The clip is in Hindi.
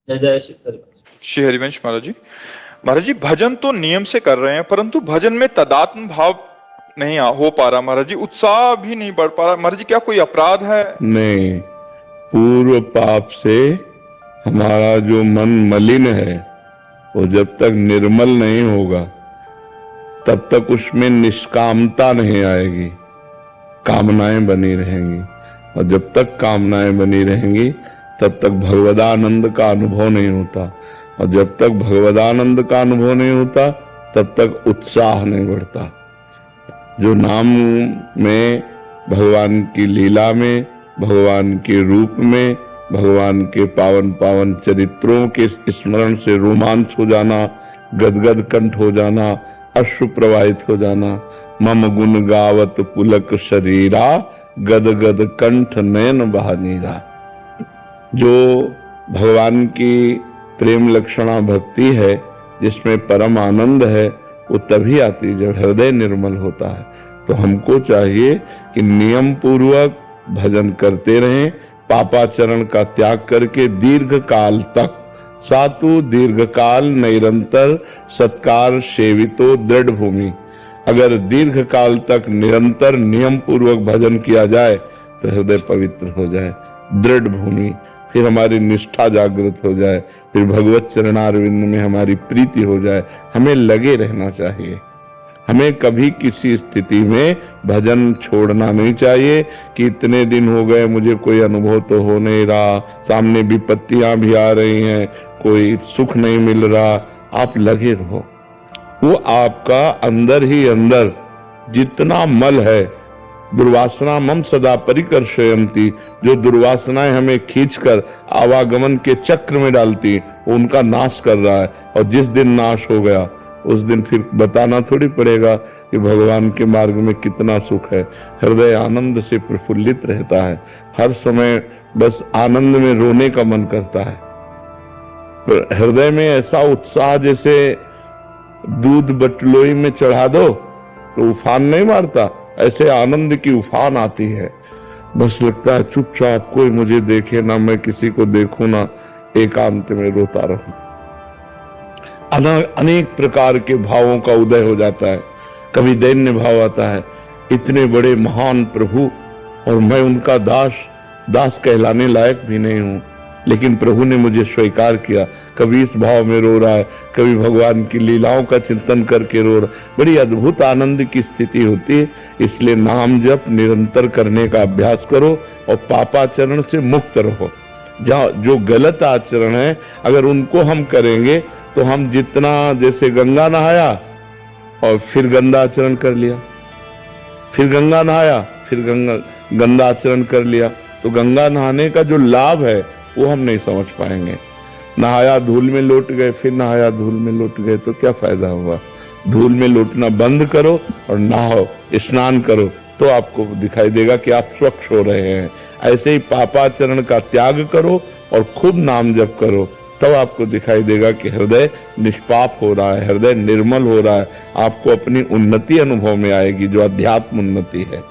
जय जय श्री हरिवंश। श्री हरिवंश महाराज जी। महाराज जी, भजन तो नियम से कर रहे हैं, परंतु भजन में तदात्म भाव नहीं हो पा रहा महाराज जी, उत्साह भी नहीं बढ़ पा रहा महाराज जी, क्या कोई अपराध है? नहीं, पूर्व पाप से हमारा जो मन मलिन है वो जब तक निर्मल नहीं होगा तब तक उसमें निष्कामता नहीं आएगी, कामनाएं बनी रहेंगी। और जब तक कामनाएं बनी रहेंगी तब तक भगवदानंद का अनुभव नहीं होता, और जब तक भगवदानंद का अनुभव नहीं होता तब तक उत्साह नहीं बढ़ता। जो नाम में, भगवान की लीला में, भगवान के रूप में, भगवान के पावन पावन चरित्रों के स्मरण से रोमांच हो जाना, गदगद कंठ हो जाना, अश्रु प्रवाहित हो जाना, मम गुण गावत पुलक शरीरा, गदगद कंठ नयन बहानीरा। जो भगवान की प्रेम लक्षणा भक्ति है, जिसमें परम आनंद है, वो तभी आती है जब हृदय निर्मल होता है। तो हमको चाहिए कि नियम पूर्वक भजन करते रहें, पापाचरण का त्याग करके दीर्घ काल तक, सातु दीर्घ काल निरंतर सत्कार सेवितो दृढ़ भूमि। अगर दीर्घ काल तक निरंतर नियम पूर्वक भजन किया जाए तो हृदय पवित्र हो जाए, दृढ़ भूमि, फिर हमारी निष्ठा जागृत हो जाए, फिर भगवत चरणारविंद में हमारी प्रीति हो जाए। हमें लगे रहना चाहिए, हमें कभी किसी स्थिति में भजन छोड़ना नहीं चाहिए कि इतने दिन हो गए मुझे कोई अनुभव तो हो नहीं रहा, सामने विपत्तियां भी आ रही हैं, कोई सुख नहीं मिल रहा। आप लगे रहो, वो आपका अंदर ही अंदर जितना मल है, दुर्वासना मम सदा परिकर्षयन्ति, जो दुर्वासनाएं हमें खींचकर आवागमन के चक्र में डालती, वो उनका नाश कर रहा है। और जिस दिन नाश हो गया उस दिन फिर बताना थोड़ी पड़ेगा कि भगवान के मार्ग में कितना सुख है। हृदय आनंद से प्रफुल्लित रहता है, हर समय बस आनंद में रोने का मन करता है। तो हृदय में ऐसा उत्साह जैसे दूध बटलोई में चढ़ा दो तो उफान नहीं मारता, ऐसे आनंद की उफान आती है। बस लगता है चुपचाप कोई मुझे देखे ना, मैं किसी को देखूं ना, एकांत में रोता रहूं। अनेक प्रकार के भावों का उदय हो जाता है। कभी दैन्य भाव आता है, इतने बड़े महान प्रभु और मैं उनका दास कहलाने लायक भी नहीं हूं, लेकिन प्रभु ने मुझे स्वीकार किया। कभी इस भाव में रो रहा है, कभी भगवान की लीलाओं का चिंतन करके रो रहा है। बड़ी अद्भुत आनंद की स्थिति होती है। इसलिए नाम जप निरंतर करने का अभ्यास करो और पापाचरण से मुक्त रहो। जो गलत आचरण है अगर उनको हम करेंगे तो हम जितना, जैसे गंगा नहाया और फिर गंदा आचरण कर लिया, फिर गंगा नहाया फिर गंदा आचरण कर लिया, तो गंगा नहाने का जो लाभ है वो हम नहीं समझ पाएंगे। नहाया धूल में लौट गए, फिर नहाया धूल में लौट गए, तो क्या फायदा हुआ। धूल में लौटना बंद करो और नहाओ, स्नान करो, तो आपको दिखाई देगा कि आप स्वच्छ हो रहे हैं। ऐसे ही पापाचरण का त्याग करो और खूब नाम जप करो, तब आपको दिखाई देगा कि हृदय निष्पाप हो रहा है, हृदय निर्मल हो रहा है। आपको अपनी उन्नति अनुभव में आएगी, जो अध्यात्म उन्नति है।